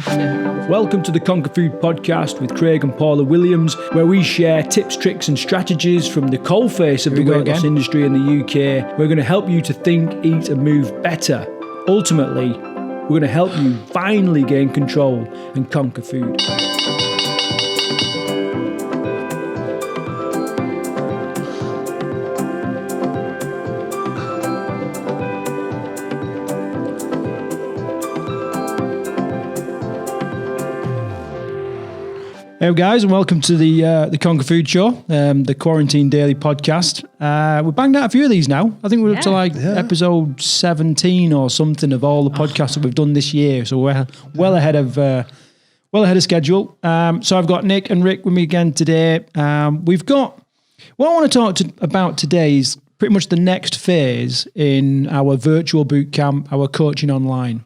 Welcome to the Conquer Food Podcast with Craig and Paula Williams, where we share tips, tricks and strategies from the coalface of the weight loss industry in the UK. We're going to help you to think, eat and move better. Ultimately, we're going to help you finally gain control and conquer food. Hey guys, and welcome to the Conquer Food Show, the Quarantine Daily podcast. We've banged out a few of these now. I think we're up to episode 17 or something of all the podcasts that we've done this year. So we're well ahead of schedule. So I've got Nick and Rick with me again today. We've got what I want to talk about today is pretty much the next phase in our virtual boot camp, our coaching online.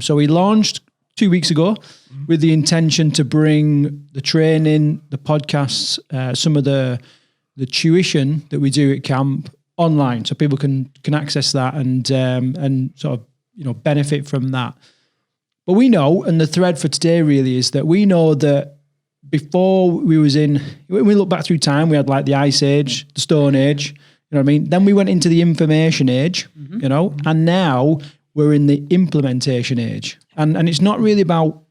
So we launched 2 weeks ago with the intention to bring the training, the podcasts, some of the tuition that we do at camp online, so people can access that and sort of benefit from that. But we know, and the thread for today really is that we know that before when we look back through time, we had like the Ice Age, the Stone Age, you know what I mean? Then we went into the information age, and now we're in the implementation age. And it's not really about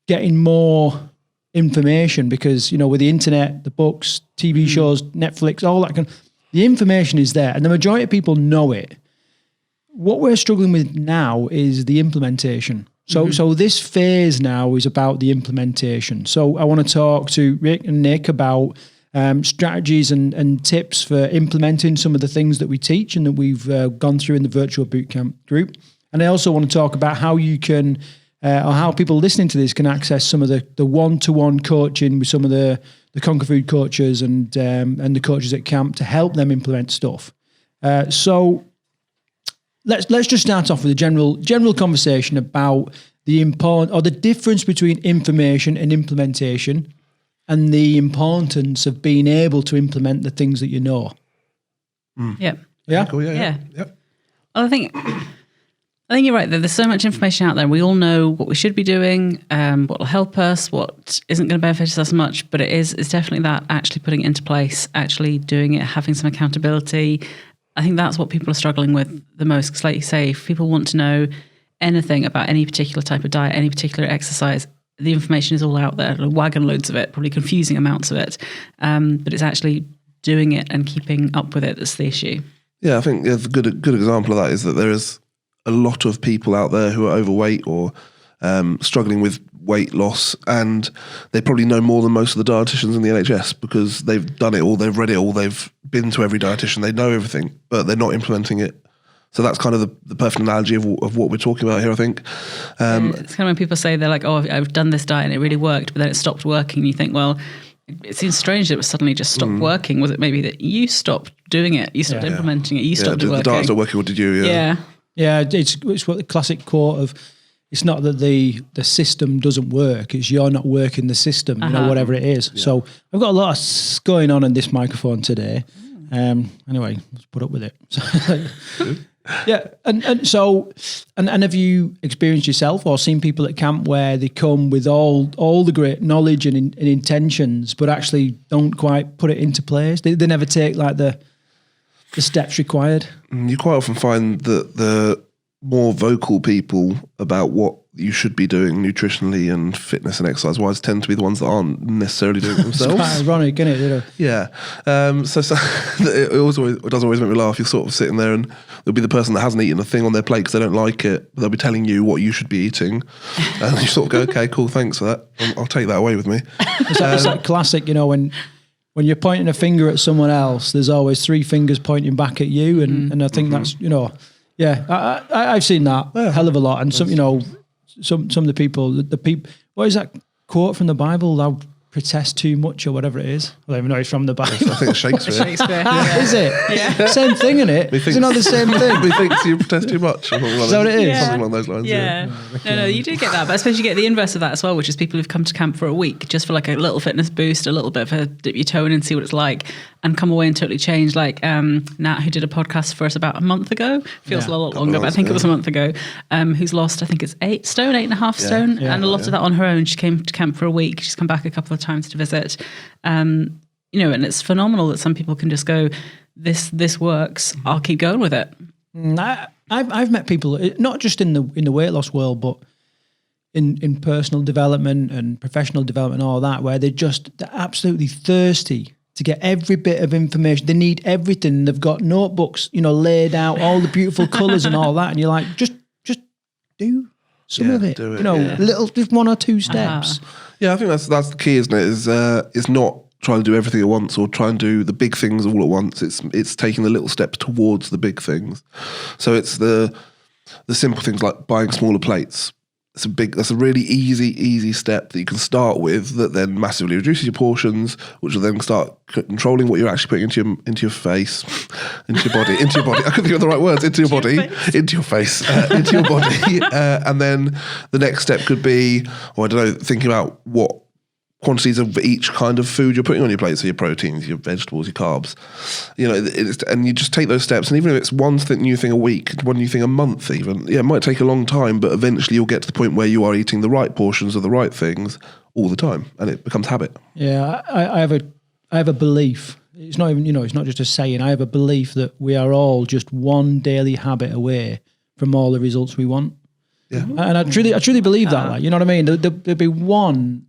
getting more information because, with the internet, the books, TV shows, Netflix, all that the information is there and the majority of people know it. What we're struggling with now is the implementation. So this phase now is about the implementation. So I want to talk to Rick and Nick about strategies and tips for implementing some of the things that we teach and that we've gone through in the virtual bootcamp group. And I also want to talk about how you can, or how people listening to this can access some of the one-to-one coaching with some of the Conquer Food coaches and the coaches at camp to help them implement stuff. So let's just start off with a general conversation about the difference between information and implementation, and the importance of being able to implement the things that you know. Yep. Yeah. Cool, yeah. Yep. Well, I think you're right. There's so much information out there. We all know what we should be doing, what will help us, what isn't going to benefit us as much. But it's definitely that actually putting it into place, actually doing it, having some accountability. I think that's what people are struggling with the most. Because like you say, if people want to know anything about any particular type of diet, any particular exercise, the information is all out there, wagon loads of it, probably confusing amounts of it. But it's actually doing it and keeping up with it that's the issue. Yeah, I think a good example of that is that there is a lot of people out there who are overweight or struggling with weight loss, and they probably know more than most of the dietitians in the NHS because they've done it all, they've read it all, they've been to every dietitian, they know everything, but they're not implementing it. So that's kind of the perfect analogy of what we're talking about here, I think. It's kind of when people say they're like, oh, I've done this diet and it really worked, but then it stopped working. And you think, well, it seems strange that it was suddenly just stopped working. Was it maybe that you stopped doing it? You stopped implementing it? You stopped working? The diet's not working, or did you? Yeah, it's what the classic quote of, it's not that the system doesn't work, it's you're not working the system, whatever it is. Yeah. So I've got a lot going on this microphone today. Anyway, let's put up with it. Yeah, and so have you experienced yourself or seen people at camp where they come with all the great knowledge and intentions, but actually don't quite put it into place? They never take like the steps required. You quite often find that the more vocal people about what you should be doing nutritionally and fitness and exercise-wise tend to be the ones that aren't necessarily doing it themselves. It's quite ironic, isn't it? Yeah. So it does always make me laugh. You're sort of sitting there and there'll be the person that hasn't eaten a thing on their plate because they don't like it, but they'll be telling you what you should be eating. And you sort of go, okay, cool, thanks for that. I'll take that away with me. It's like classic, when you're pointing a finger at someone else, there's always three fingers pointing back at you. And I think that's, I've seen that a hell of a lot. And some of the people, what is that quote from the Bible? Thou protest too much or whatever it is. I don't even know it's from the Bible. I think it's Shakespeare. Is it? Yeah. Same thing, isn't it? Is it not the same thing? We think you protest too much. Or is that what it is? Yeah. Something along those lines. Yeah. No, you do get that. But I suppose you get the inverse of that as well, which is people who've come to camp for a week just for like a little fitness boost, a little bit of a dip your toe in and see what it's like. and come away and totally change. Like Nat, who did a podcast for us about a month ago, feels a lot longer, but I think it was a month ago, who's lost, I think it's 8.5 stone, and a lot of that on her own. She came to camp for a week. She's come back a couple of times to visit. And it's phenomenal that some people can just go, this works, I'll keep going with it. I've met people, not just in the weight loss world, but in personal development and professional development and all that, where they're absolutely thirsty to get every bit of information. They need everything. They've got notebooks, laid out, all the beautiful colours and all that. And you're like, just do some of it. Do it, little, just 1 or 2 steps. Yeah, I think that's the key, isn't it? Is not trying to do everything at once or try and do the big things all at once. It's taking the little steps towards the big things. So it's the simple things like buying smaller plates. That's a really easy step that you can start with that then massively reduces your portions, which will then start controlling what you're actually putting into your face, into your body. I couldn't think of the right words. Into your body, into your face, into your body. And then the next step could be, thinking about what quantities of each kind of food you're putting on your plate, so your proteins, your vegetables, your carbs, and you just take those steps. And even if it's one new thing a week, one new thing a month, even, it might take a long time, but eventually you'll get to the point where you are eating the right portions of the right things all the time, and it becomes habit. Yeah, I have a belief. It's not even, it's not just a saying. I have a belief that we are all just one daily habit away from all the results we want. Yeah, and I truly believe that. Like, you know what I mean? There'd be one.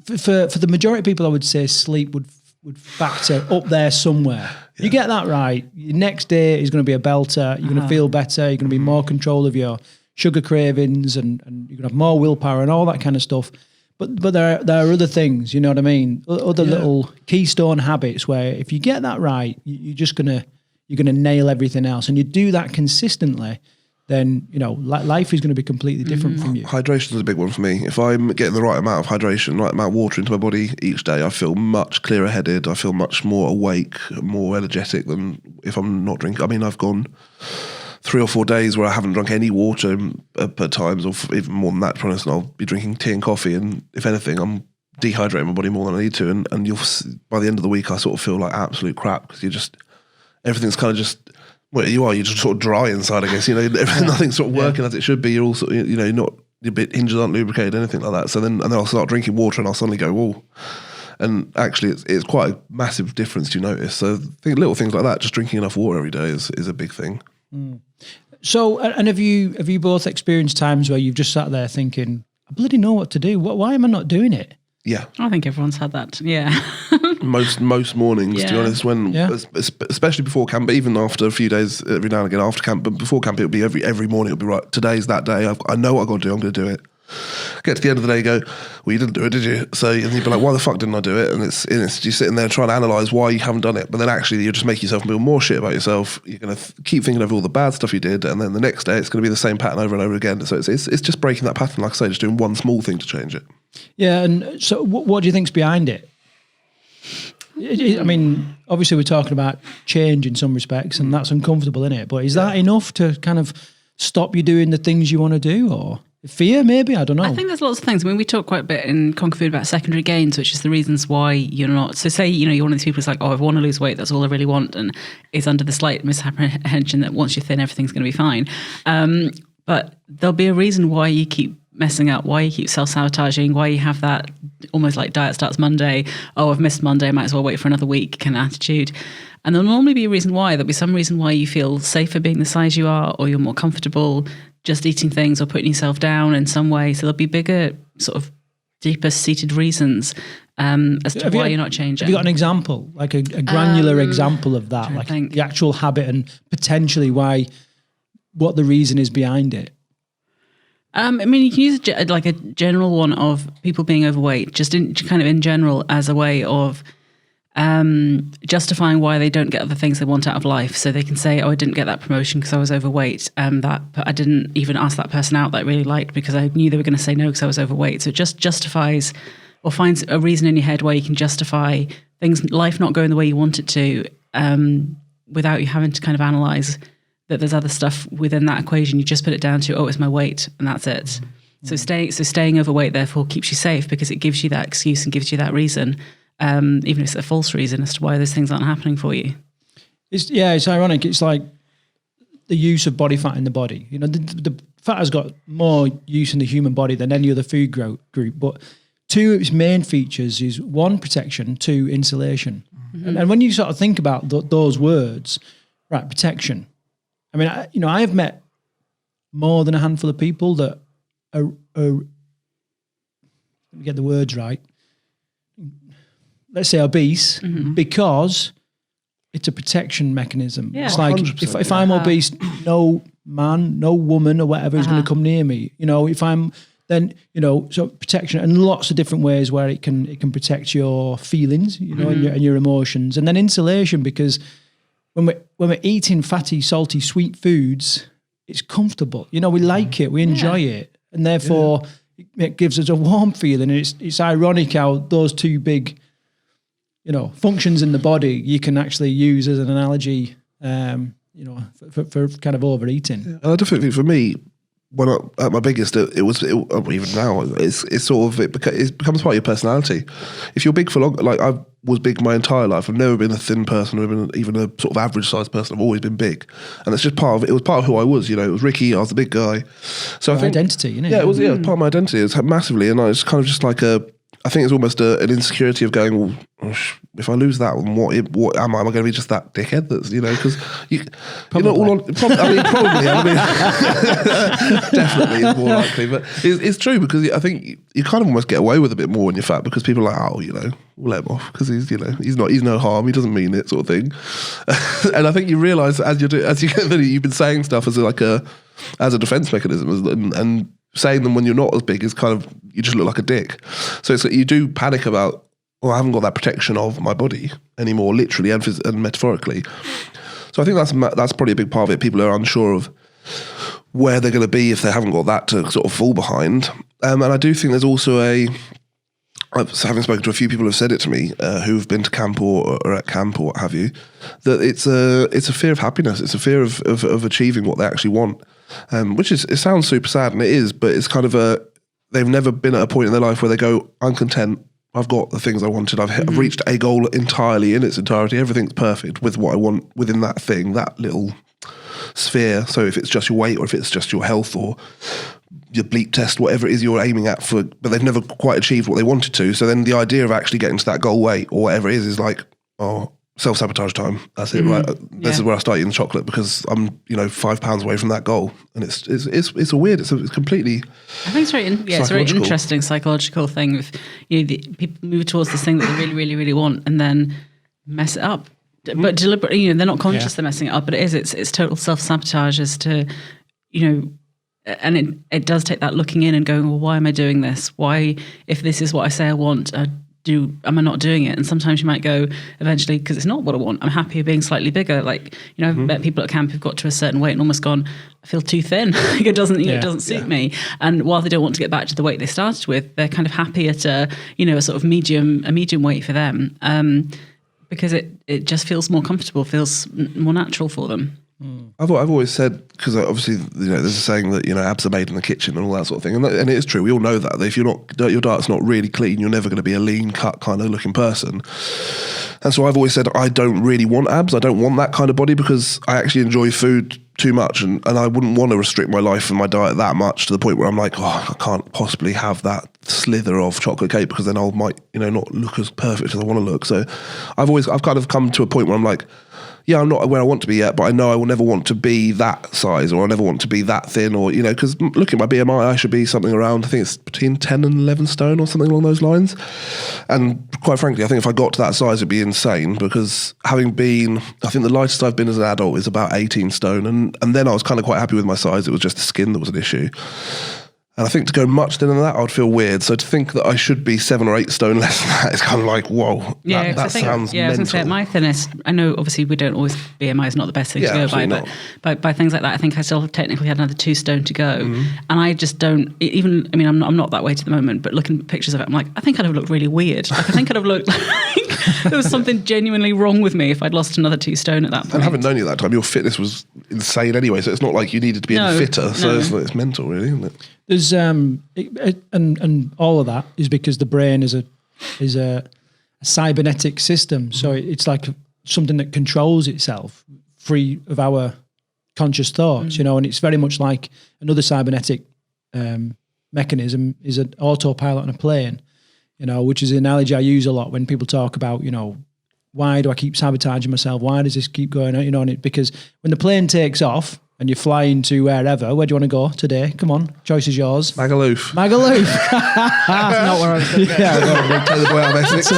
For the majority of people, I would say sleep would factor up there somewhere. Yeah. You get that right, your next day is going to be a belter. You're going to feel better. You're going to be more control of your sugar cravings, and you're going to have more willpower and all that kind of stuff. But there are other things, you know what I mean? Other little keystone habits where if you get that right, you're gonna nail everything else, and you do that consistently. Then, life is going to be completely different from you. Hydration is a big one for me. If I'm getting the right amount of hydration, right amount of water into my body each day, I feel much clearer headed. I feel much more awake, more energetic than if I'm not drinking. I mean, I've gone 3 or 4 days where I haven't drunk any water at times, or even more than that, to be honest, and I'll be drinking tea and coffee. And if anything, I'm dehydrating my body more than I need to. And you'll, by the end of the week, I sort of feel like absolute crap because everything's kind of just... Well, you're just sort of dry inside, I guess. Nothing's sort of working as it should be. You're also, not your hinges aren't lubricated, anything like that. So then I'll start drinking water, and I'll suddenly go, whoa. And actually, it's quite a massive difference to notice. So I think little things like that, just drinking enough water every day is a big thing. Mm. So, and have you both experienced times where you've just sat there thinking, I bloody know what to do. Why am I not doing it? Yeah, I think everyone's had that. Yeah, most mornings, to be honest, especially before camp, but even after a few days, every now and again after camp. But before camp, it'll be every morning. It'll be right. Today's that day. I know what I've got to do. I'm going to do it. Get to the end of the day, go, well, you didn't do it, did you? So and you'd be like, why the fuck didn't I do it? And it's you're sitting there trying to analyse why you haven't done it, but then actually you're just making yourself feel more shit about yourself. You're going to keep thinking of all the bad stuff you did, and then the next day it's going to be the same pattern over and over again. So it's just breaking that pattern, like I say, just doing one small thing to change it. Yeah, and so what do you think's behind it? I mean, obviously we're talking about change in some respects, and that's uncomfortable, isn't it? But is that enough to kind of stop you doing the things you want to do, or fear maybe? I don't know. I think there's lots of things. I mean, we talk quite a bit in Conquer Food about secondary gains, which is the reasons why you're not. So say, you're one of these people who's like, oh, I want to lose weight. That's all I really want. And is under the slight misapprehension that once you're thin, everything's going to be fine. But there'll be a reason why you keep messing up, why you keep self-sabotaging, why you have that almost like diet starts Monday. Oh, I've missed Monday. I might as well wait for another week kind of attitude. And there'll normally be a reason why. There'll be some reason why you feel safer being the size you are, or you're more comfortable just eating things or putting yourself down in some way. So there'll be bigger, sort of deeper seated reasons as to why you're not changing. Have you got an example, like a granular example of that, like the actual habit and potentially what the reason is behind it? I mean, you can use like a general one of people being overweight, just in general, as a way of justifying why they don't get other things they want out of life. So they can say, oh, I didn't get that promotion because I was overweight. But I didn't even ask that person out that I really liked because I knew they were going to say no because I was overweight. So it just justifies or finds a reason in your head where you can justify life not going the way you want it to, without you having to kind of analyze that there's other stuff within that equation. You just put it down to, oh, it's my weight, and that's it. Mm-hmm. So staying overweight therefore keeps you safe because it gives you that excuse and gives you that reason. even if it's a false reason as to why those things aren't happening for you. It's ironic. It's like the use of body fat in the body. You know, the fat has got more use in the human body than any other food group. But two of its main features is one, protection, two, insulation. Mm-hmm. And when you sort of think about those words, right, protection. I mean, I have met more than a handful of people that are let me get the words right. Let's say obese, because it's a protection mechanism. Yeah. It's like if I'm obese, no man, no woman or whatever is going to come near me. You know, if I'm then, you know, so protection and lots of different ways where it can protect your feelings, you know, and your emotions. And then insulation, because when we're eating fatty, salty, sweet foods, it's comfortable. You know, we like it, we enjoy it, and therefore it gives us a warm feeling. And it's ironic how those two big, you know, functions in the body you can actually use as an analogy, you know, for kind of overeating. Yeah. And I definitely think for me, when at my biggest, even now, it's sort of, it becomes part of your personality. If you're big for long, like I was big my entire life, I've never been a thin person, or even a sort of average sized person. I've always been big, and it's just part of it. It was part of who I was. You know, it was Ricky. I was the big guy. So I think identity, you know. Yeah, it was part of my identity. It was massively, and it's kind of just like I think it's almost an insecurity of going, well, if I lose that, what am I? Am I going to be just that dickhead that's, you know, because you're not all on, probably, definitely is more likely, but it's true, because I think you kind of almost get away with a bit more when you're fat, because people are like, oh, you know, we'll let him off because he's, you know, he's no harm, he doesn't mean it, sort of thing. And I think you realise as you get there, you've been saying stuff as a defence mechanism, and saying them when you're not as big is kind of, you just look like a dick. So it's like you do panic about, well, I haven't got that protection of my body anymore, literally and metaphorically. So I think that's probably a big part of it. People are unsure of where they're going to be if they haven't got that to sort of fall behind. And I do think there's also having spoken to a few people who have said it to me, who've been to camp or at camp or what have you, that it's a fear of happiness. It's a fear of achieving what they actually want. It sounds super sad, and it is, but it's kind of they've never been at a point in their life where they go, I'm content, I've got the things I wanted, I've reached a goal entirely in its entirety, everything's perfect with what I want within that thing, that little sphere. So if it's just your weight, or if it's just your health, or your bleep test, whatever it is you're aiming at but they've never quite achieved what they wanted to. So then the idea of actually getting to that goal weight, or whatever it is like, oh, self-sabotage time. That's it, right? This is where I start eating chocolate because I'm, you know, 5 pounds away from that goal, and it's a weird. It's completely. I think it's a very interesting psychological thing. If people move towards this thing that they really, really, really want, and then mess it up, but deliberately, you know, they're not conscious they're messing it up, but it is. It's total self-sabotage as to, you know. And it does take that looking in and going, well, why am I doing this? Why, if this is what I say I want, am I not doing it? And sometimes you might go eventually, because it's not what I want. I'm happier being slightly bigger. Like, you know, I've met people at camp who've got to a certain weight and almost gone, I feel too thin. Like it doesn't suit me. And while they don't want to get back to the weight they started with, they're kind of happy at a sort of medium medium weight for them, because it just feels more comfortable, feels more natural for them. I've always said, because obviously, you know, there's a saying that, you know, abs are made in the kitchen and all that sort of thing, and it is true. We all know that if your diet's not really clean, you're never going to be a lean cut kind of looking person. And so I've always said I don't really want abs. I don't want that kind of body, because I actually enjoy food too much, and I wouldn't want to restrict my life and my diet that much to the point where I'm like, oh, I can't possibly have that slither of chocolate cake, because then I might, you know, not look as perfect as I want to look. So I've kind of come to a point where I'm like, yeah, I'm not where I want to be yet, but I know I will never want to be that size, or I never want to be that thin, or, you know, because looking at my BMI, I should be something around, I think it's between 10 and 11 stone or something along those lines. And quite frankly, I think if I got to that size, it'd be insane, because I think the lightest I've been as an adult is about 18 stone. And then I was kind of quite happy with my size. It was just the skin that was an issue. And I think to go much thinner than that, I would feel weird. So to think that I should be 7 or 8 stone less than that is kind of like, whoa, that sounds mental. I was going to say, my thinnest, I know obviously we don't always, BMI is not the best thing to go by, but by things like that, I think I still technically had another 2 stone to go. And I just don't, even, I mean, I'm not that weight at the moment, but looking at pictures of it, I'm like, I think I'd have looked really weird. Like, I think I'd have looked like there was something genuinely wrong with me if I'd lost another 2 stone at that point. And having known you that time, your fitness was insane anyway, so it's not like you needed to be any fitter. So it's mental, really, isn't it? There's and all of that is because the brain is a cybernetic system. So it's like something that controls itself free of our conscious thoughts, you know, and it's very much like another cybernetic mechanism is an autopilot on a plane, you know, which is an analogy I use a lot when people talk about, you know, why do I keep sabotaging myself? Why does this keep going on? You know, because when the plane takes off and you're flying to wherever, where do you want to go today? Come on, choice is yours. Magaluf. Magaluf. That's not where I was going. Yeah, Take the boy out of Essex.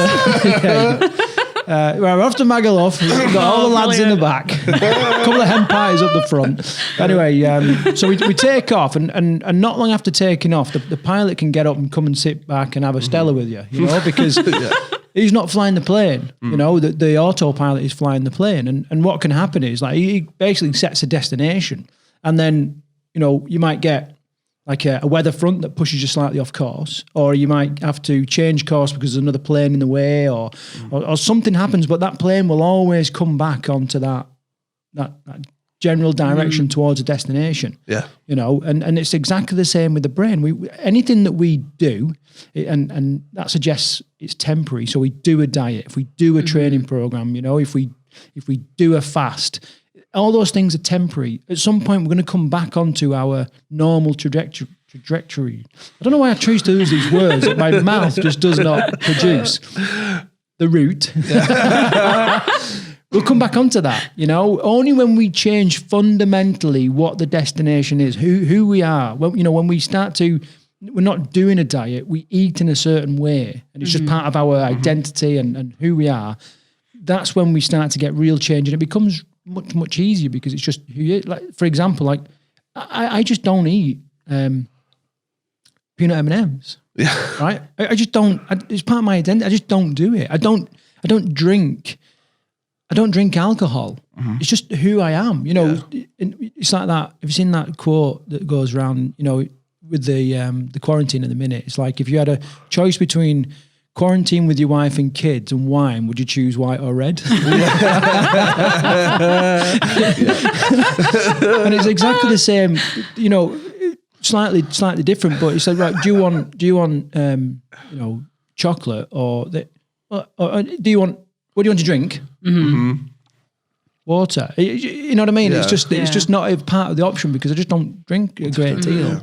we're off to Magaluf. We've got all the lads in the back. A couple of hen pies up the front. Anyway, so we take off, and not long after taking off, the pilot can get up and come and sit back and have a Stella with you, you know, because he's not flying the plane. You know, the autopilot is flying the plane, and what can happen is like he basically sets a destination, and then you know you might get like a weather front that pushes you slightly off course, or you might have to change course because there's another plane in the way, or something happens, but that plane will always come back onto that general direction towards a destination. Yeah. You know, and it's exactly the same with the brain. We anything that we do, and that suggests it's temporary. So we do a diet, if we do a training program, you know, if we do a fast, all those things are temporary. At some point, we're going to come back onto our normal trajectory. I don't know why I choose to use these words that my mouth just does not produce. The route. We'll come back onto that, you know, only when we change fundamentally what the destination is, who we are. Well, you know, when we start to, we're not doing a diet, we eat in a certain way, and it's just part of our identity and who we are. That's when we start to get real change, and it becomes much easier because it's just who you, like, for example, like I just don't eat peanut M&Ms. Yeah. Right? I just don't. It's part of my identity. I just don't do it. I don't drink alcohol. It's just who I am. You know, it's like that. Have you seen that quote that goes around? You know, with the quarantine at the minute, it's like if you had a choice between quarantine with your wife and kids and wine, would you choose white or red? And it's exactly the same. You know, slightly different, but it's like, right, do you want you know, chocolate or do you want, what do you want to drink? Water. You know what I mean? Yeah. It's just not a part of the option because I just don't drink a great deal.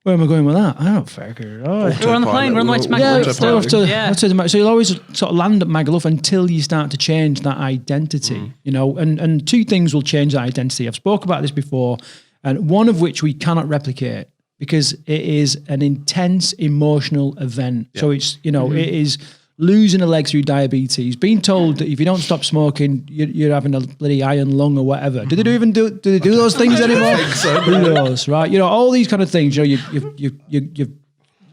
Where am I going with that? I don't figure it out. We're on the plane. We're on the way to Magaluf. So you'll always sort of land at Magaluf until you start to change that identity, you know, and two things will change that identity. I've spoke about this before, and one of which we cannot replicate because it is an intense emotional event. Yeah. So it's, you know, it is losing a leg through diabetes, being told that if you don't stop smoking, you're having a bloody iron lung or whatever. Do they do those things anymore? I think so. Who knows, right? You know, all these kind of things. You know,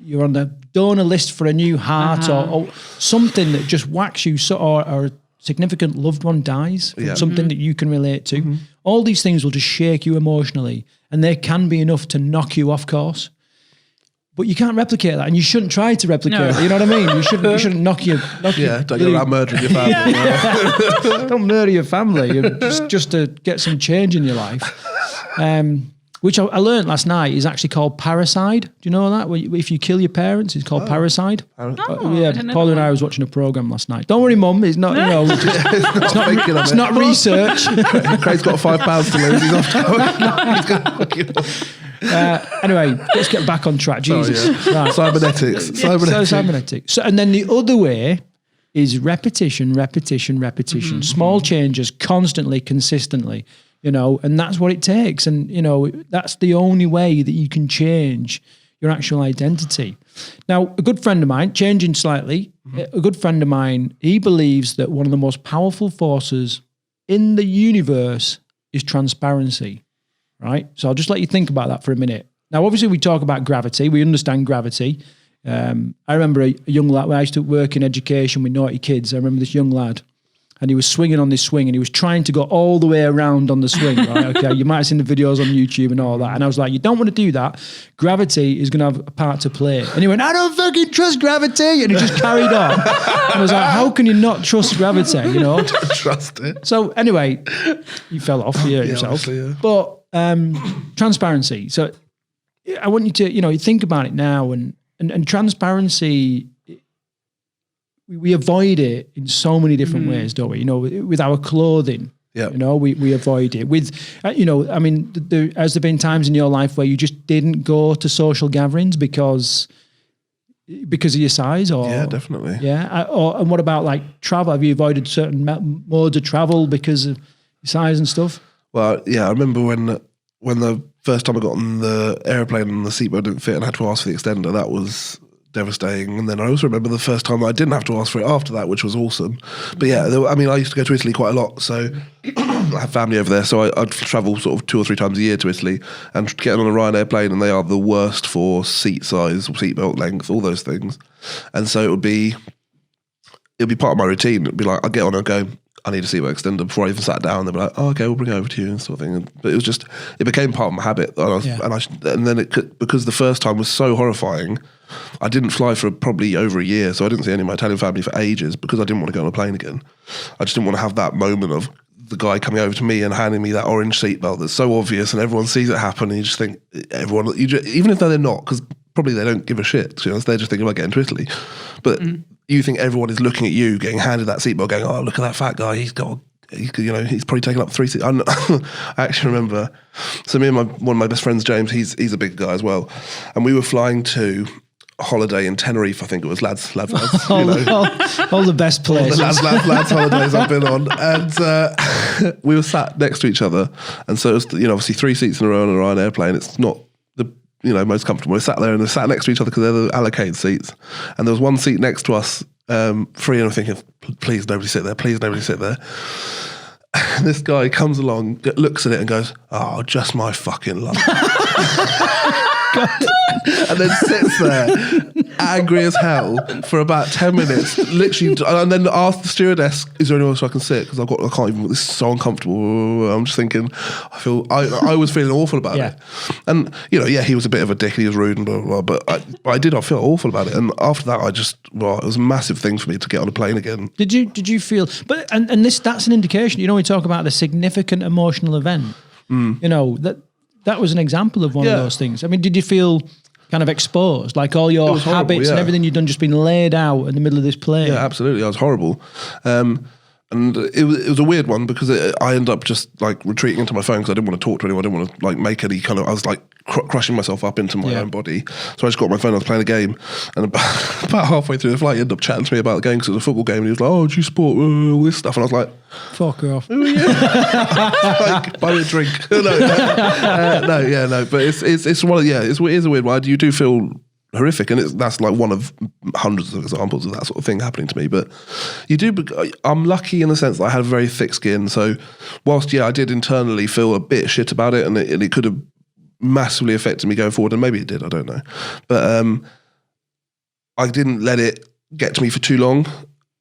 you're on the donor list for a new heart or something that just whacks you, or a significant loved one dies from something that you can relate to. All these things will just shake you emotionally, and they can be enough to knock you off course. But you can't replicate that, and you shouldn't try to replicate it. You know what I mean? You shouldn't knock your don't go around murdering your family. Don't murder your family just to get some change in your life. Which I learned last night is actually called parricide. Do you know that? If you kill your parents, it's called parricide. Yeah, Paul and I was watching a program last night. Don't worry, Mum. It's not. No. You know, it's not research. Craig's got £5 to lose. He's off. Anyway, let's get back on track. Jesus. Right. Cybernetics. So, and then the other way is repetition. Small changes constantly, consistently, you know, and that's what it takes. And, you know, that's the only way that you can change your actual identity. Now, a good friend of mine, changing slightly, a good friend of mine, he believes that one of the most powerful forces in the universe is transparency. Right, so I'll just let you think about that for a minute. Now, obviously, we talk about gravity. We understand gravity. I remember a young lad, when I used to work in education with naughty kids. I remember this young lad, and he was swinging on this swing, and he was trying to go all the way around on the swing. Right, okay, you might have seen the videos on YouTube and all that. And I was like, you don't want to do that. Gravity is going to have a part to play. And he went, I don't fucking trust gravity, and he just carried on. And I was like, how can you not trust gravity? You know, don't trust it. So anyway, he fell off. He hurt himself. But transparency. So I want you to, you know, you think about it now, and transparency we avoid it in so many different ways, don't we? You know, with our clothing. Yeah. You know, we avoid it. With, you know, I mean, has there been times in your life where you just didn't go to social gatherings because of your size? Or Yeah, definitely. Yeah. And what about like travel? Have you avoided certain modes of travel because of your size and stuff? Well, yeah, I remember when the first time I got on the airplane and the seatbelt didn't fit and I had to ask for the extender, that was devastating. And then I also remember the first time I didn't have to ask for it after that, which was awesome. But yeah, I mean, I used to go to Italy quite a lot, so I have family over there, so I'd travel sort of 2 or 3 times a year to Italy and getting on a Ryanair plane, and they are the worst for seat size, seatbelt length, all those things. And so it would be part of my routine. It'd be like, I'd get on and go, I need a seatbelt extender. Before I even sat down, they'd be like, oh, okay, we'll bring it over to you and sort of thing. But it was just, it became part of my habit. And then because the first time was so horrifying, I didn't fly for probably over a year, so I didn't see any of my Italian family for ages because I didn't want to go on a plane again. I just didn't want to have that moment of the guy coming over to me and handing me that orange seatbelt that's so obvious and everyone sees it happen and you just think, even if they're not, because probably they don't give a shit, to be honest, they're just thinking about getting to Italy. But you think everyone is looking at you, getting handed that seatbelt, going, oh, look at that fat guy, he's probably taken up 3 seats. I actually remember, so me and one of my best friends, James, he's a big guy as well, and we were flying to a holiday in Tenerife, I think it was, lads. all the best places. All the lads holidays I've been on. And we were sat next to each other. And so it was, obviously 3 seats in a row on a Ryanair airplane. It's not the most comfortable. We sat there and they sat next to each other because they're the allocated seats. And there was one seat next to us, free, and I'm thinking, please nobody sit there, please nobody sit there. And this guy comes along, looks at it and goes, oh, just my fucking luck. And then sits there angry as hell for about 10 minutes, literally, and then asked the stewardess, is there anywhere else I can sit? Because I can't even, this is so uncomfortable. I'm just thinking, I was feeling awful about it. And, he was a bit of a dick, he was rude and blah, blah, blah, but I feel awful about it. And after that, it was a massive thing for me to get on a plane again. Did you feel, but, and that's an indication, we talk about the significant emotional event, that was an example of one of those things. I mean, did you feel kind of exposed, like all your habits and everything you'd done just been laid out in the middle of this plane? Yeah, absolutely. I was horrible. And it was a weird one because I ended up just like retreating into my phone because I didn't want to talk to anyone. I didn't want to like make any kind of, I was like crushing myself up into my own body. So I just got my phone, I was playing a game, and about halfway through the flight, he ended up chatting to me about the game because it was a football game, and he was like, oh, do you support all this stuff? And I was like, fuck her off. Like, buy me a drink. No. But it's one of, it is a weird one. You do feel horrific, and that's like one of hundreds of examples of that sort of thing happening to me. But I'm lucky in the sense that I had a very thick skin. So whilst I did internally feel a bit shit about it, and it could have massively affected me going forward, and maybe it did, I don't know. But I didn't let it get to me for too long.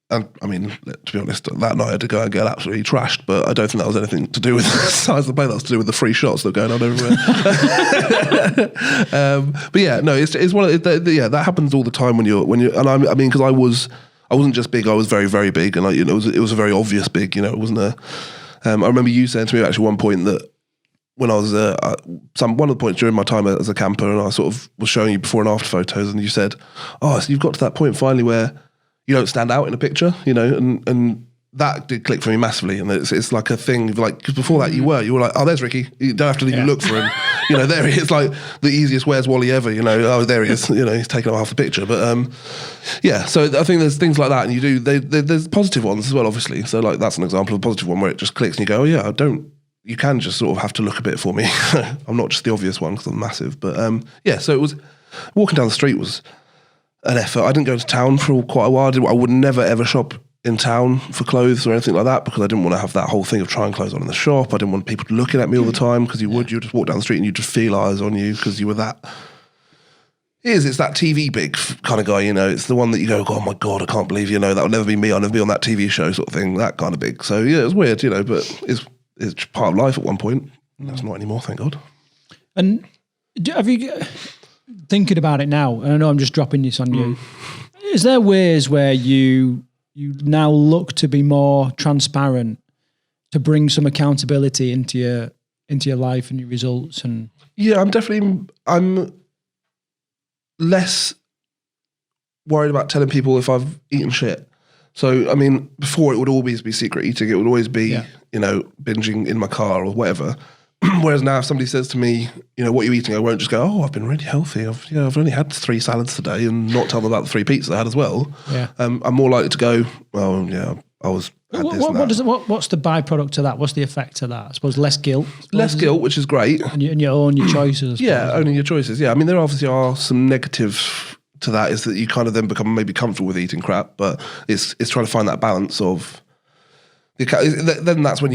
And I mean, to be honest, that night I had to go and get absolutely trashed, but I don't think that was anything to do with the size of the plane. That was to do with the free shots that were going on everywhere. But it's one of that happens all the time when you're, and I mean, because I wasn't just big, I was very, very big, and it was a very obvious big. It wasn't a. I remember you saying to me actually one point that when I was one of the points during my time as a camper, and I sort of was showing you before and after photos, and you said, "Oh, so you've got to that point finally where you don't stand out in a picture," and that did click for me massively. And it's like a thing, like, because before that you were like, oh, there's Ricky. You don't have to even look for him. There he is, like the easiest Where's Wally ever. Oh, there he is. He's taken up half the picture. But so I think there's things like that, and there's positive ones as well, obviously. So like that's an example of a positive one where it just clicks, and you go, oh yeah, you can just sort of have to look a bit for me. I'm not just the obvious one because I'm massive. But so it was, walking down the street was an effort. I didn't go to town for quite a while. I would never ever shop in town for clothes or anything like that because I didn't want to have that whole thing of trying clothes on in the shop. I didn't want people looking at me all the time because you'd just walk down the street and you'd just feel eyes on you because you were that. It's that TV big kind of guy, it's the one that you go, oh my God, I can't believe, that would never be me. I'll never be on that TV show sort of thing, that kind of big. So yeah, it was weird, but it's part of life at one point. That's not anymore, thank God. And have you, thinking about it now, and I know I'm just dropping this on you, is there ways where you now look to be more transparent, to bring some accountability into your life and your results? And yeah, I'm less worried about telling people if I've eaten shit. So, I mean, before it would always be secret eating. It would always be, binging in my car or whatever. Whereas now if somebody says to me, what are you eating? I won't just go, I've been really healthy. I've only had 3 salads today and not tell them about the 3 pizzas I had as well. Yeah. I'm more likely to go, well, yeah, I was had this and that. What's the byproduct to that? What's the effect to that? I suppose less guilt. Less guilt, which is great. And you own your choices. Yeah, owning your choices. Yeah, I mean, there obviously are some negatives to that, is that you kind of then become maybe comfortable with eating crap, but it's trying to find that balance of then that's when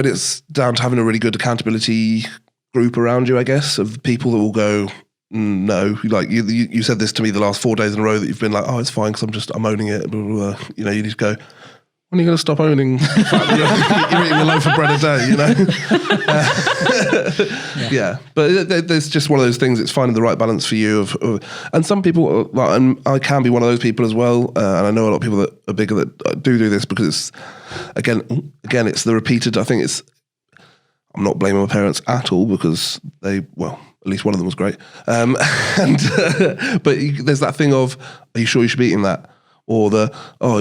it's down to having a really good accountability group around you, I guess, of people that will go, no, like you said this to me the last 4 days in a row that you've been like, oh, it's fine because I'm owning it, blah, blah, blah. You need to go, when are you going to stop owning the fact that you're eating a loaf of bread a day, Yeah, but there's just one of those things. It's finding the right balance for you. And some people, and I can be one of those people as well. And I know a lot of people that are bigger that do this because it's, again, it's the repeated. I think I'm not blaming my parents at all because at least one of them was great. But there's that thing of, are you sure you should be eating that? Or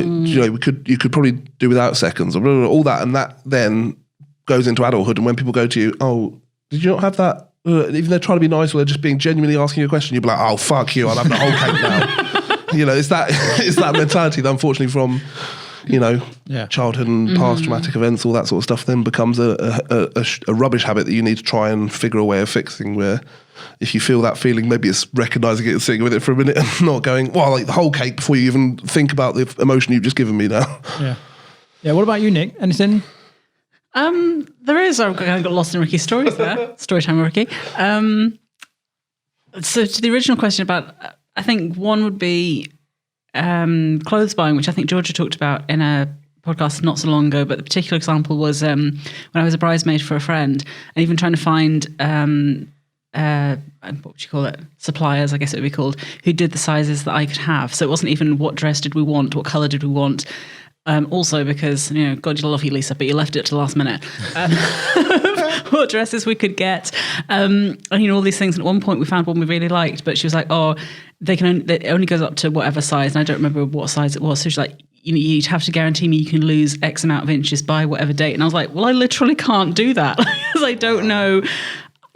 you could probably do without seconds, or blah, blah, blah, all that, and that then goes into adulthood. And when people go to you, oh, did you not have that? Even they're trying to be nice, or they're just being genuinely asking you a question, you'll be like, oh, fuck you, I'll have the whole cake now. It's that mentality that unfortunately from childhood and past traumatic events, all that sort of stuff, then becomes a rubbish habit that you need to try and figure a way of fixing. Where if you feel that feeling, maybe it's recognizing it and sitting with it for a minute and not going, well, like the whole cake before you even think about the emotion you've just given me now. Yeah. What about you, Nick? Anything? There is. I've got lost in Ricky's stories there. Story time with Ricky. So to the original question about, I think one would be clothes buying, which I think Georgia talked about in a podcast not so long ago, but the particular example was when I was a bridesmaid for a friend, and even trying to find what would you call it? Suppliers, I guess it would be called, who did the sizes that I could have. So it wasn't even what dress did we want, what colour did we want. Also because, God, you love you, Lisa, but you left it to the last minute. What dresses we could get, and all these things. And at one point we found one we really liked, but she was like, oh, it only goes up to whatever size, and I don't remember what size it was. So she's like, you'd have to guarantee me you can lose X amount of inches by whatever date. And I was like, well, I literally can't do that because I don't know.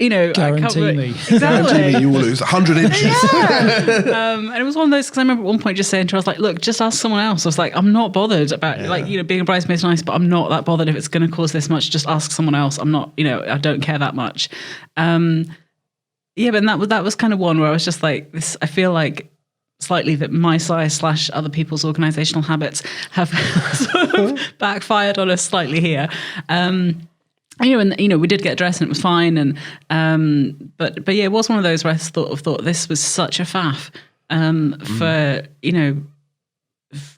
Guarantee me. Exactly. Guarantee me you will lose 100 inches. Yeah. And it was one of those, because I remember at one point just saying to her, I was like, look, just ask someone else. I was like, I'm not bothered about, being a bridesmaid is nice, but I'm not that bothered if it's going to cause this much. Just ask someone else. I'm not, I don't care that much. But that was kind of one where I was just like, this. I feel like slightly that my size / other people's organizational habits have sort of backfired on us slightly here. We did get dressed and it was fine, and but yeah, it was one of those where I thought this was such a faff for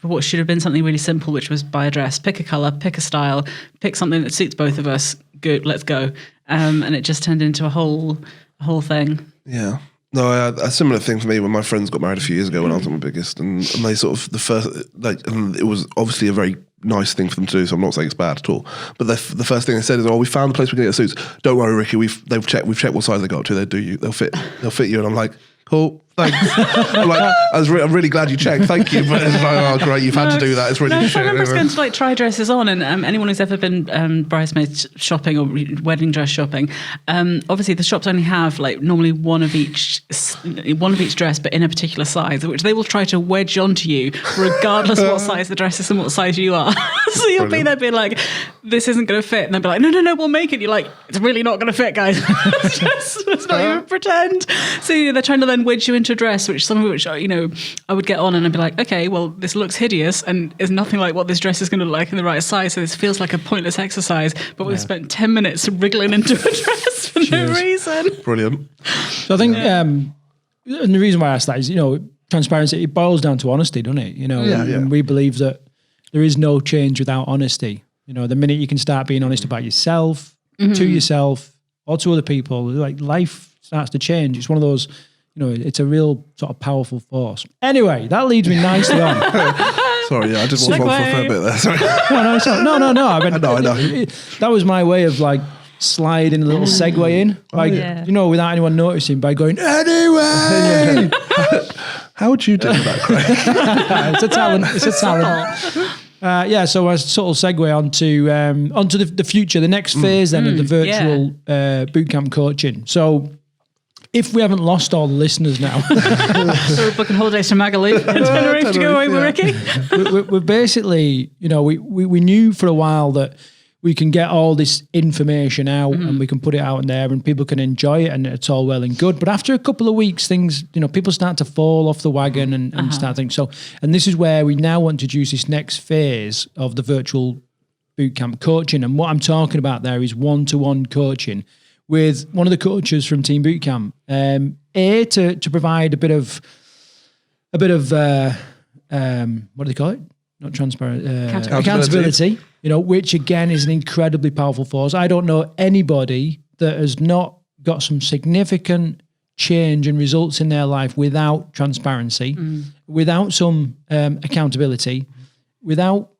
what should have been something really simple, which was buy a dress, pick a color, pick a style, pick something that suits both of us. Good, let's go. And it just turned into a whole thing. Yeah. No, I had a similar thing for me when my friends got married a few years ago when I was at my biggest, and they sort of and it was obviously a very nice thing for them to do, so I'm not saying it's bad at all. But the first thing they said is, "Oh, we found a place we can get suits. Don't worry, Ricky. We've checked what size they got to. They'll fit you." And I'm like, cool, thanks. I'm really glad you checked. Thank you. But it's like, oh, great, you've had to do that. It's really. I remember going to try dresses on, and anyone who's ever been bridesmaid shopping or wedding dress shopping, obviously the shops only have normally one of each dress, but in a particular size, which they will try to wedge onto you, regardless what size the dress is and what size you are. So you'll be there being like, this isn't going to fit, and they'll be like, no, we'll make it. You're like, it's really not going to fit, guys. Let's not even pretend. So they're trying to then wedge you into a dress, some of which I would get on and I'd be like, okay, well, this looks hideous and is nothing like what this dress is going to look like in the right size. So this feels like a pointless exercise, but we've spent 10 minutes wriggling into a dress for no reason. Brilliant. So I think, and the reason why I asked that is, transparency, it boils down to honesty, doesn't it? And we believe that there is no change without honesty. The minute you can start being honest about yourself, to yourself, or to other people, life starts to change. It's one of those, it's a real sort of powerful force. Anyway, that leads me nicely on. Sorry, I did walk on for a fair bit there. Sorry. No. I know. That was my way of sliding a little segue in, without anyone noticing, by going, anyway. How would you do that, Craig? It's a talent. It's a talent. So I sort of segue onto the future, the next phase then of the virtual bootcamp coaching. So if we haven't lost all the listeners now, so we're booking holidays to Magaluf and Tenerife to go away with Ricky. We're basically, we knew for a while that we can get all this information out and we can put it out in there and people can enjoy it and it's all well and good. But after a couple of weeks, things, people start to fall off the wagon and start thinking. So, and this is where we now want to introduce this next phase of the virtual bootcamp coaching. And what I'm talking about there is one-to-one coaching with one of the coaches from Team Bootcamp. To provide a bit of what do they call it? Not transparent. Accountability. Which again is an incredibly powerful force. I don't know anybody that has not got some significant change and results in their life without transparency, without some accountability, without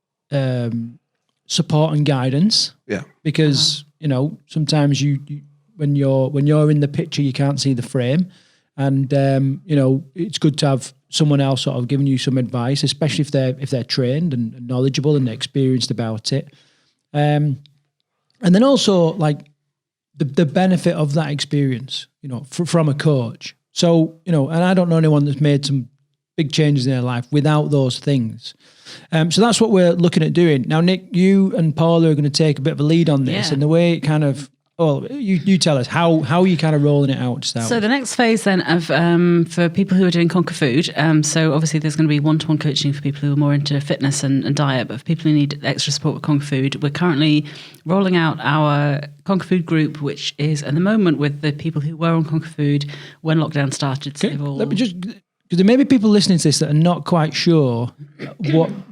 support and guidance. Yeah. Because sometimes you when you're in the picture you can't see the frame, and it's good to have someone else sort of giving you some advice, especially if they're trained and knowledgeable and experienced about it. And then also like the benefit of that experience, from a coach. So, and I don't know anyone that's made some big changes in their life without those things. So that's what we're looking at doing. Now, Nick, you and Paula are going to take a bit of a lead on this, and the way it kind of, you tell us how are you kind of rolling it out to start So with? the next phase then of for people who are doing Conquer Food, so obviously there's going to be one-to-one coaching for people who are more into fitness and diet, but for people who need extra support with Conquer Food, we're currently rolling out our Conquer Food group, which is at the moment with the people who were on Conquer Food when lockdown started. So Let me just, because there may be people listening to this that are not quite sure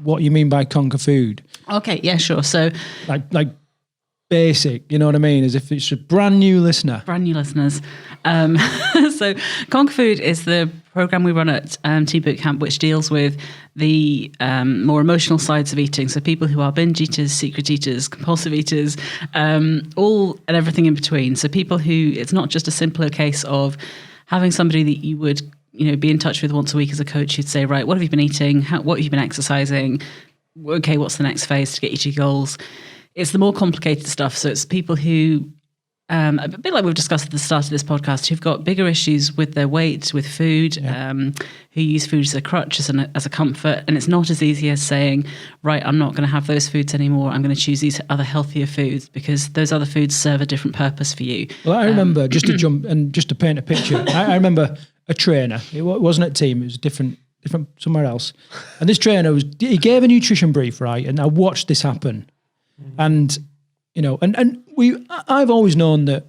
what you mean by Conquer Food. Okay, yeah, sure. So like basic, you know what I mean? As if it's a brand new listener. Brand new listeners. So Conquer Food is the program we run at Team Bootcamp, which deals with the more emotional sides of eating. So people who are binge eaters, secret eaters, compulsive eaters, all and everything in between. So people who, it's not just a simpler case of having somebody that you would be in touch with once a week as a coach who'd say, right, what have you been eating? What have you been exercising? Okay, what's the next phase to get you to your goals? It's the more complicated stuff. So it's people who, a bit like we've discussed at the start of this podcast, who've got bigger issues with their weight, with food, who use food as a crutch, as a comfort. And it's not as easy as saying, right, I'm not going to have those foods anymore. I'm going to choose these other healthier foods because those other foods serve a different purpose for you. Well, I remember, just to jump and just to paint a picture, I remember a trainer. It wasn't at Team, it was different somewhere else. And this trainer he gave a nutrition brief, right? And I watched this happen. And, I've always known that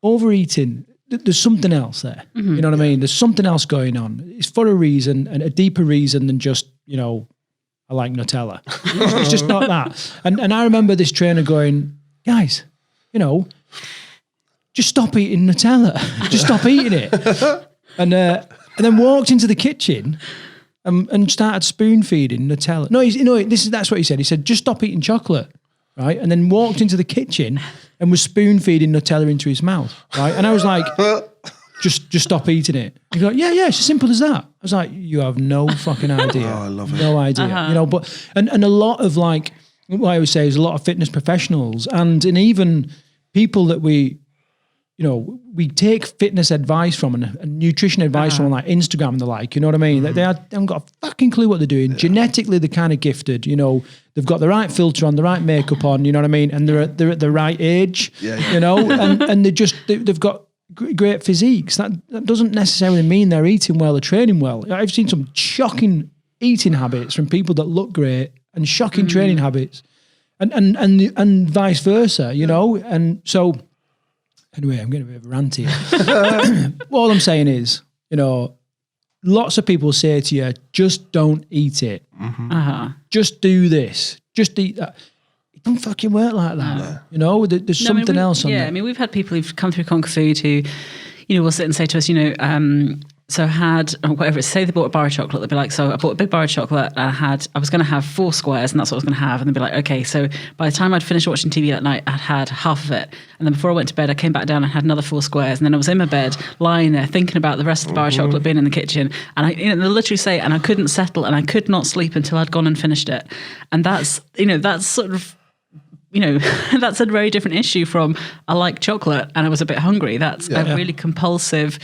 overeating, there's something else there. You know what I mean? There's something else going on. It's for a reason, and a deeper reason than just, I like Nutella. It's just not that. And I remember this trainer going, guys, just stop eating Nutella. Just stop eating it. And then walked into the kitchen and started spoon feeding Nutella. No, that's what he said. He said, just stop eating chocolate, right? And then walked into the kitchen and was spoon feeding Nutella into his mouth, right? And I was like, just stop eating it. He's like, yeah, it's as simple as that. I was like, you have no fucking idea. Oh, I love it. No idea, but and a lot of like, what I would say is a lot of fitness professionals and even people that we take fitness advice from and nutrition advice from like Instagram and the like, you know what I mean? They haven't got a fucking clue what they're doing. Genetically, they're kind of gifted, they've got the right filter on, the right makeup on, you know what I mean? And they're at the right age, and they've got great physiques. That doesn't necessarily mean they're eating well or training well. I've seen some shocking eating habits from people that look great and shocking training habits and vice versa, and so. Anyway, I'm getting a bit of a rant here. All I'm saying is, lots of people say to you, just don't eat it. Just do this. Just eat that. It don't fucking work like that. There's something else on there. Yeah, I mean, we've had people who've come through Conquer Food who, will sit and say to us, So I had, or whatever, say they bought a bar of chocolate, they'd be like, so I bought a big bar of chocolate and I was going to have 4 squares and that's what I was going to have. And they'd be like, okay, so by the time I'd finished watching TV that night, I'd had half of it. And then before I went to bed, I came back down and had another 4 squares. And then I was in my bed, lying there, thinking about the rest of the bar of chocolate being in the kitchen. And they literally say, and I couldn't settle and I could not sleep until I'd gone and finished it. And that's sort of, that's a very different issue from I like chocolate and I was a bit hungry. That's a really compulsive,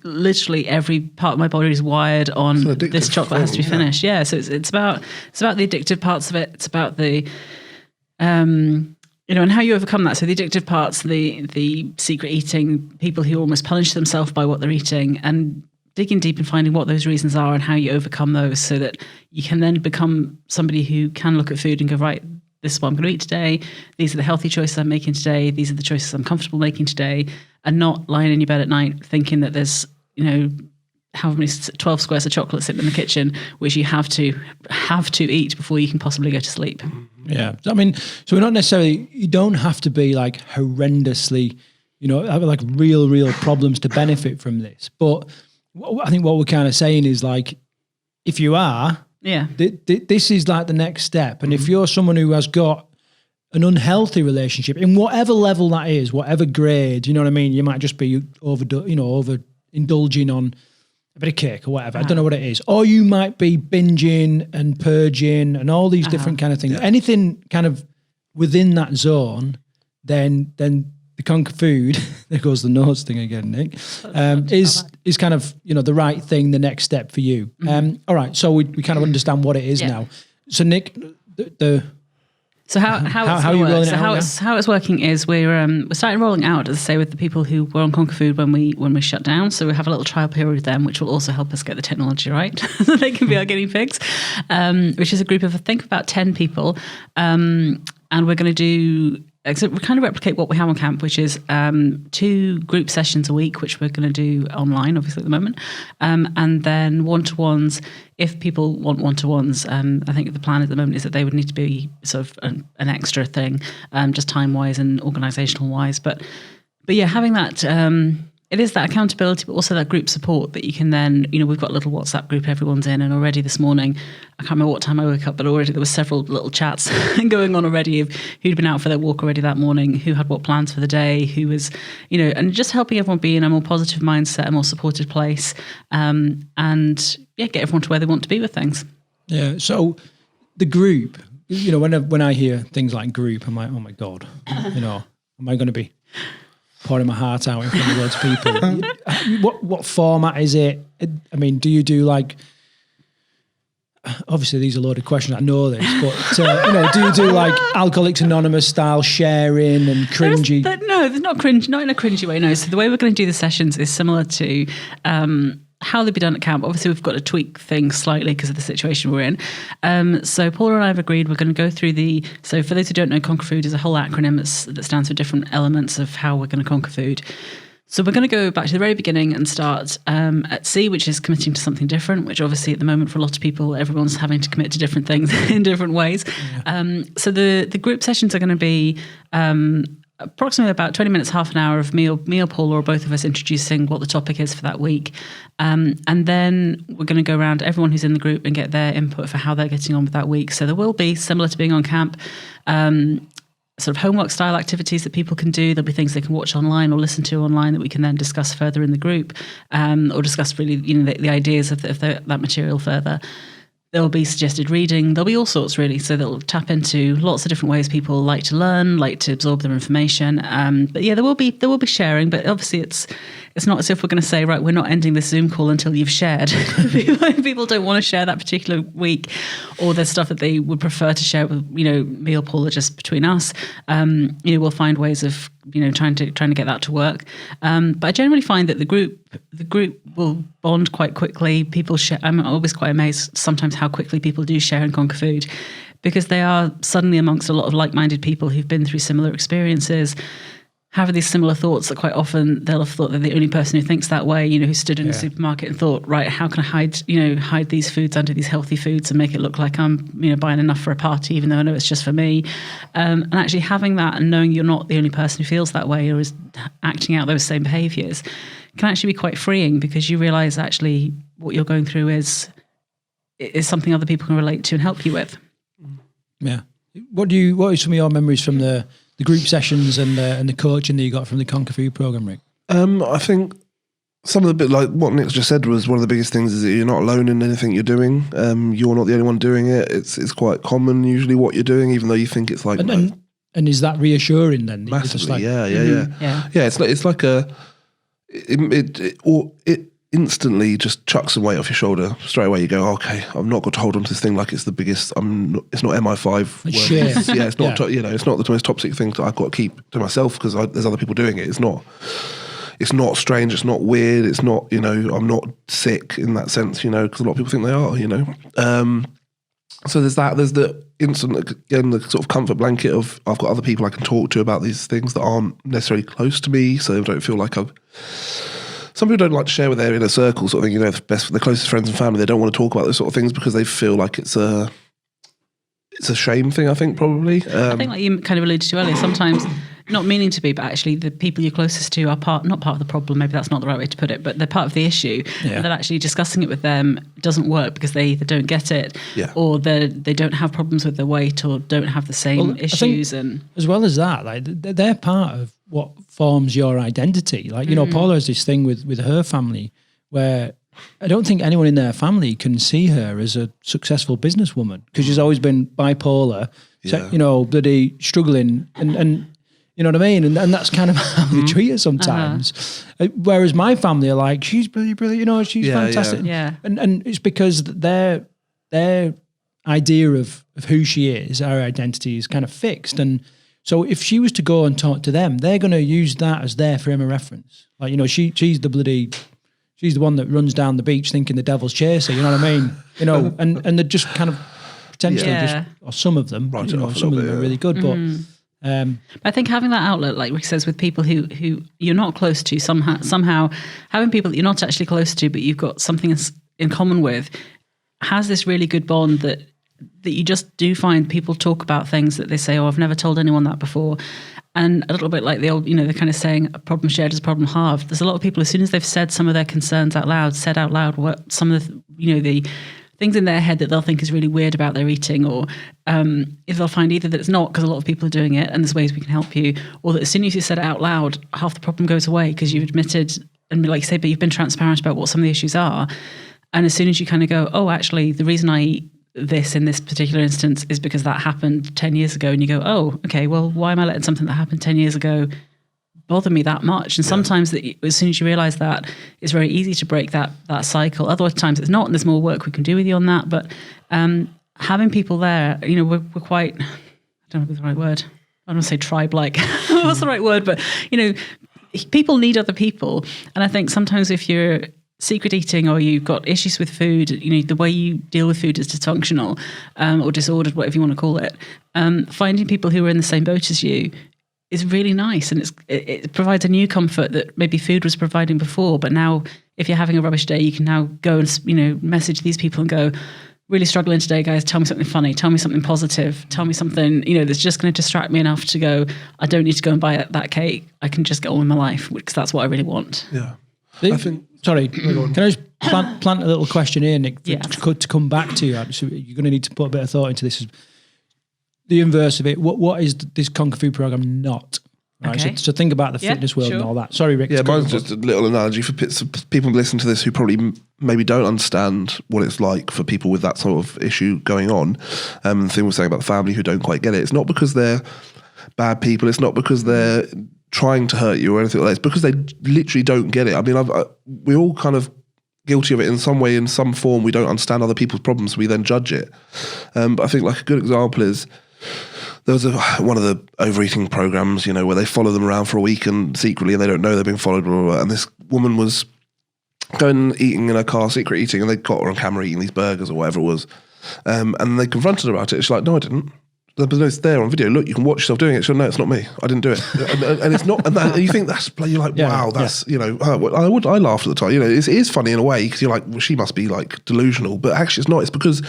literally every part of my body is wired on this chocolate has to be finished. Yeah. So it's about the addictive parts of it. It's about the, and how you overcome that. So the addictive parts, the secret eating, people who almost punish themselves by what they're eating, and digging deep and finding what those reasons are and how you overcome those so that you can then become somebody who can look at food and go, right, this is what I'm going to eat today. These are the healthy choices I'm making today. These are the choices I'm comfortable making today. And not lying in your bed at night thinking that there's, how many 12 squares of chocolate sitting in the kitchen, which you have to eat before you can possibly go to sleep. Yeah. I mean, so we're not necessarily, you don't have to be like horrendously, have like real problems to benefit from this. But I think what we're kind of saying is like, if you are, this is like the next step. And if you're someone who has got an unhealthy relationship in whatever level that is, whatever grade, you know what I mean? You might just be over indulging on a bit of cake or whatever. I don't know what it is. Or you might be binging and purging and all these different kind of things. Yeah. Anything kind of within that zone, then the Conquer Food, there goes the nose thing again, Nick, is kind of, the right thing, the next step for you. All right, so we kind of understand what it is now. So Nick, So how it's working is we're starting rolling out, as I say, with the people who were on Conquer Food when we shut down. So we have a little trial period with them, which will also help us get the technology right, so they can be our guinea pigs. Which is a group of, I think, about 10 people, and we're going to do. So we kind of replicate what we have on camp, which is 2 group sessions a week, which we're going to do online, obviously, at the moment. And then one-to-ones, if people want one-to-ones. I think the plan at the moment is that they would need to be sort of an extra thing, just time-wise and organisational-wise. But yeah, having that... it is that accountability, but also that group support that you can then, we've got a little WhatsApp group everyone's in, and already this morning, I can't remember what time I woke up, but already there were several little chats going on already of who'd been out for their walk already that morning, who had what plans for the day, who was, and just helping everyone be in a more positive mindset, a more supported place, and get everyone to where they want to be with things. Yeah. So the group, when I hear things like group, I'm like, oh my God, am I going to be pouring my heart out in front of loads of people? What format is it? I mean, do you do like, obviously these are loaded questions, I know this, but do you do like Alcoholics Anonymous style sharing and cringy? There's not cringe, not in a cringy way, no. So the way we're going to do the sessions is similar to how they'd be done at camp. Obviously, we've got to tweak things slightly because of the situation we're in. So Paula and I have agreed we're going to go through so for those who don't know, Conquer Food is a whole acronym that stands for different elements of how we're going to conquer food. So we're going to go back to the very beginning and start at C, which is committing to something different, which obviously at the moment for a lot of people, everyone's having to commit to different things in different ways. Yeah. So the group sessions are going to be approximately about 20 minutes, half an hour of me or Paul or both of us introducing what the topic is for that week. And then we're going to go around everyone who's in the group and get their input for how they're getting on with that week. So there will be, similar to being on camp, sort of homework style activities that people can do. There'll be things they can watch online or listen to online that we can then discuss further in the group, or discuss really, the ideas of that material further. There'll be suggested reading. There'll be all sorts, really. So they'll tap into lots of different ways people like to learn, like to absorb their information. But yeah, there will be sharing. But obviously, it's not as if we're going to say, right, we're not ending this Zoom call until you've shared. People don't want to share that particular week, or there's stuff that they would prefer to share with me or Paul, or just between us. We'll find ways of trying to get that to work. But I generally find that the group will bond quite quickly. People share. I'm always quite amazed sometimes how quickly people do share and conquer food, because they are suddenly amongst a lot of like-minded people who've been through similar experiences, have these similar thoughts that quite often they'll have thought they're the only person who thinks that way, who stood in the supermarket and thought, right, how can I hide these foods under these healthy foods and make it look like I'm, buying enough for a party, even though I know it's just for me. And actually having that and knowing you're not the only person who feels that way or is acting out those same behaviours can actually be quite freeing, because you realise actually what you're going through is something other people can relate to and help you with. Yeah. What are some of your memories from the group sessions and the coaching that you got from the Conquer Food program, Rick? I think some of the bit, like what Nick just said, was one of the biggest things is that you're not alone in anything you're doing. You're not the only one doing it. It's quite common usually what you're doing, even though you think it's like. And is that reassuring then? Massively, yeah. It's like it instantly just chucks some weight off your shoulder straight away. You go, okay, I've not got to hold on to this thing like it's the biggest. It's not MI5. It's not. It's not the most toxic thing that I've got to keep to myself because there's other people doing it. It's not strange. It's not weird. It's not. I'm not sick in that sense. Because a lot of people think they are. So there's that. There's the instant, again, the sort of comfort blanket of I've got other people I can talk to about these things that aren't necessarily close to me, so I don't feel like I've. Some people don't like to share with their inner circle, sort of thing. The closest friends and family, they don't want to talk about those sort of things because they feel like it's a shame thing. I think probably. I think, like you kind of alluded to earlier, sometimes not meaning to be, but actually the people you're closest to are not part of the problem. Maybe that's not the right way to put it, but they're part of the issue. Yeah. And that actually discussing it with them doesn't work because they either don't get it, or they don't have problems with their weight, or don't have the same issues. And as well as that, like they're part of what forms your identity. Like Paula has this thing with her family where I don't think anyone in their family can see her as a successful businesswoman because she's always been bipolar, bloody struggling and you know what I mean? And that's kind of how they treat her sometimes. Whereas my family are like, she's brilliant, she's fantastic. Yeah. And it's because their idea of who she is, our identity is kind of fixed. And so if she was to go and talk to them, they're going to use that as their frame of reference. Like, she's the one that runs down the beach thinking the devil's chaser, you know what I mean? And they're just kind of potentially or some of them, some of them are really good, but I think having that outlet, like Rick says, with people who you're not close to, somehow having people that you're not actually close to, but you've got something in common with, has this really good bond that you just do find people talk about things that they say, oh, I've never told anyone that before. And a little bit like the old, they're kind of saying a problem shared is a problem halved. There's a lot of people, as soon as they've said some of their concerns out loud, what some of the, the things in their head that they'll think is really weird about their eating, or if they'll find either that it's not because a lot of people are doing it and there's ways we can help you, or that as soon as you said it out loud, half the problem goes away because you've admitted and, like you say, but you've been transparent about what some of the issues are. And as soon as you kind of go, oh, actually, the reason I eat this in this particular instance is because that happened 10 years ago, and you go, oh, okay, well, why am I letting something that happened 10 years ago bother me that much? And sometimes as soon as you realize that, it's very easy to break that cycle. Other times it's not, and there's more work we can do with you on that. But having people there, we're quite, I don't know the right word, I don't want to say tribe-like, what's the right word, but people need other people. And I think sometimes if you're secret eating or you've got issues with food, the way you deal with food is dysfunctional or disordered, whatever you want to call it, finding people who are in the same boat as you is really nice, and it provides a new comfort that maybe food was providing before. But now, if you're having a rubbish day, you can now go and message these people and go, really struggling today, guys. Tell me something funny. Tell me something positive. Tell me something that's just going to distract me enough to go, I don't need to go and buy that cake. I can just get on with my life because that's what I really want. Yeah, I think. Sorry, can I just plant a little question here, Nick, to come back to you? So you're going to need to put a bit of thought into this. The inverse of it, what is this Conquer Food program not? Right? Okay. So think about the fitness world and all that. Sorry, Rick. Yeah, mine's just a little analogy for people listening to this who probably maybe don't understand what it's like for people with that sort of issue going on. The thing we're saying about the family who don't quite get it, it's not because they're bad people. It's not because they're trying to hurt you or anything like that. It's because they literally don't get it. I mean, we're all kind of guilty of it in some way, in some form. We don't understand other people's problems, so we then judge it. But I think like a good example is there was one of the overeating programs, where they follow them around for a week and secretly, and they don't know they're being followed, blah, blah, blah. And this woman was going eating in her car, secret eating, and they got her on camera eating these burgers or whatever it was. And they confronted her about it. She's like, no, I didn't. It's there on video. Look, you can watch yourself doing it. She's like, no, it's not me. I didn't do it. and it's not. And you think you're like, wow, that's I laughed at the time. It is funny in a way because you're like, well, she must be like delusional, but actually it's not. It's because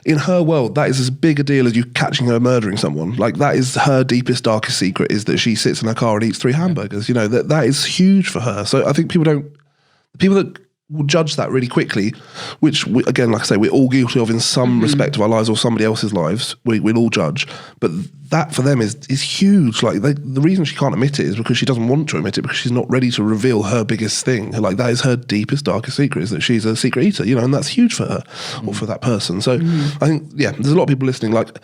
in her world, that is as big a deal as you catching her murdering someone. Like, that is her deepest, darkest secret, is that she sits in her car and eats 3 hamburgers. You know, that is huge for her. So I think people that will judge that really quickly, which again, like I say, we're all guilty of in some respect of our lives or somebody else's lives. We'll all judge, but that for them is huge. Like, the reason she can't admit it is because she doesn't want to admit it, because she's not ready to reveal her biggest thing. Like, that is her deepest, darkest secret, is that she's a secret eater, you know, and that's huge for her or for that person. So I think, there's a lot of people listening like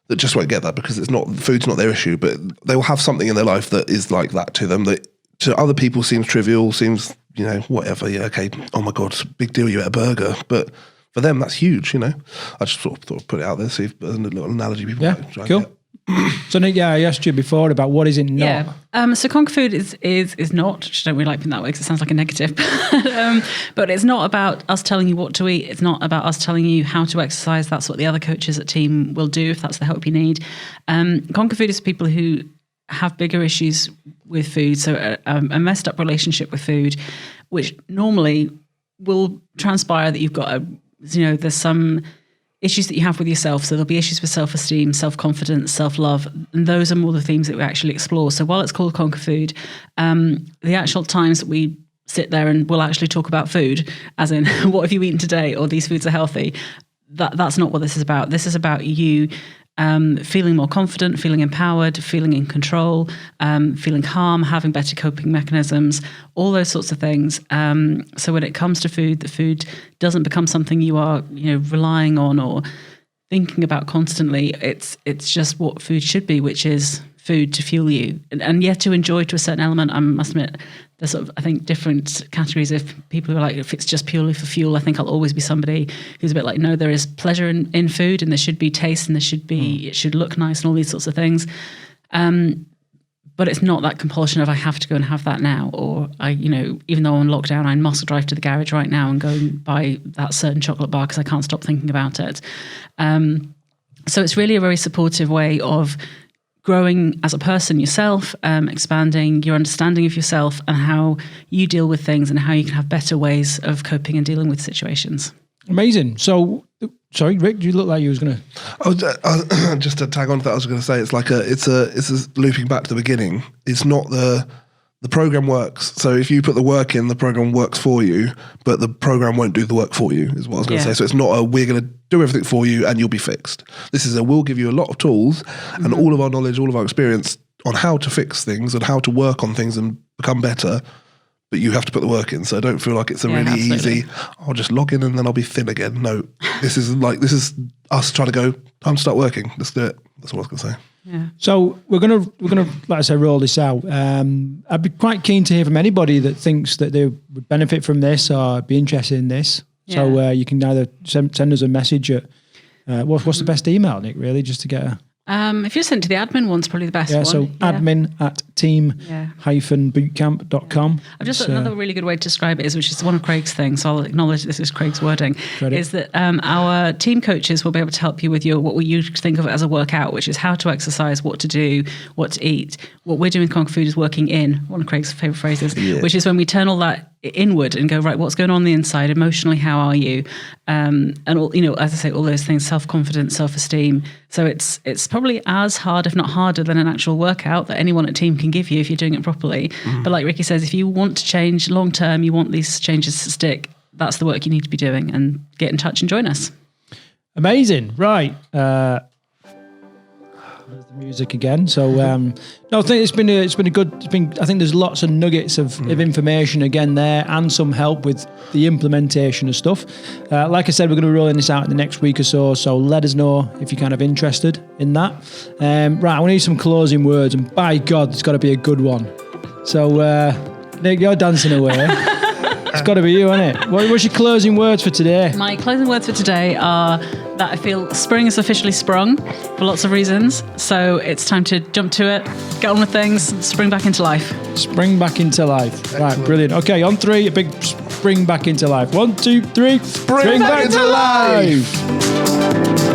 that just won't get that, because food's not their issue, but they will have something in their life that is like that to them, that to other people seems trivial, seems, you know, whatever. Yeah, okay. Oh my God, big deal. You ate a burger, but for them, that's huge. You know, I just sort of thought I'd put it out there. See if there's a little analogy people. Yeah, cool. So Nick, I asked you before about what is it not. Yeah. So conquer food is not. Which I don't really like it that way because it sounds like a negative. But it's not about us telling you what to eat. It's not about us telling you how to exercise. That's what the other coaches at Team will do if that's the help you need. Conquer food is people who have bigger issues with food, so a messed up relationship with food, which normally will transpire that you've got there's some issues that you have with yourself. So there'll be issues with self-esteem, self-confidence, self-love, and those are more the themes that we actually explore. So while it's called Conquer Food, the actual times that we sit there and we'll actually talk about food, as in what have you eaten today, or these foods are healthy, that's not what this is about. This is about you feeling more confident, feeling empowered, feeling in control, feeling calm, having better coping mechanisms, all those sorts of things. So when it comes to food, the food doesn't become something you are, relying on or thinking about constantly. It's just what food should be, which is food to fuel you, and yet to enjoy to a certain element. I must admit, there's sort of, I think, different categories of people who are like, if it's just purely for fuel, I think I'll always be somebody who's a bit like, no, there is pleasure in food, and there should be taste, and there should be, it should look nice, and all these sorts of things. But it's not that compulsion of I have to go and have that now, or I, even though I'm on lockdown, I must drive to the garage right now and go and buy that certain chocolate bar because I can't stop thinking about it. So it's really a very supportive way of growing as a person yourself, expanding your understanding of yourself and how you deal with things and how you can have better ways of coping and dealing with situations. Amazing. So, sorry, Rick, you look like you was going to... just to tag on to that, I was going to say, it's a looping back to the beginning. It's not the program works. So if you put the work in, the program works for you, but the program won't do the work for you, is what I was going to say. So it's not we're going to do everything for you and you'll be fixed. This is we'll give you a lot of tools and all of our knowledge, all of our experience on how to fix things and how to work on things and become better, but you have to put the work in. So don't feel like it's a really easy, I'll just log in and then I'll be thin again. No, this is us trying to go, time to start working. Let's do it. That's what I was going to say. Yeah. So we're gonna, like I say, roll this out. I'd be quite keen to hear from anybody that thinks that they would benefit from this or be interested in this. Yeah. So you can either send us a message at what's the best email, Nick? Really, just to get a. If you're sent to the admin one's probably the best one. So admin at team-bootcamp.com. I've just another really good way to describe it is, which is one of Craig's things, so I'll acknowledge this is Craig's wording, is that our team coaches will be able to help you with what you think of as a workout, which is how to exercise, what to do, what to eat. What we're doing with Conquer Food is working in, one of Craig's favourite phrases, which is when we turn all that inward and go, right, what's going on the inside emotionally, how are you, and all, as I say, all those things, self-confidence, self-esteem. So it's probably as hard, if not harder, than an actual workout that anyone at Team can give you if you're doing it properly. But like Ricky says, if you want to change long term, you want these changes to stick, that's the work you need to be doing, and get in touch and join us. Amazing. Right. There's the music again. So no, I think it's been a good. I think there's lots of nuggets of information again there, and some help with the implementation of stuff. Like I said, we're going to be rolling this out in the next week or so. So let us know if you're kind of interested in that. Right, I want to need some closing words, and by God, it's got to be a good one. So Nick, you're dancing away. It's got to be you, isn't it? What's your closing words for today? My closing words for today are that I feel spring is officially sprung for lots of reasons. So it's time to jump to it, get on with things, spring back into life. Spring back into life. Excellent. Right, brilliant. Okay, on 3, a big spring back into life. 1, 2, 3, spring back into life.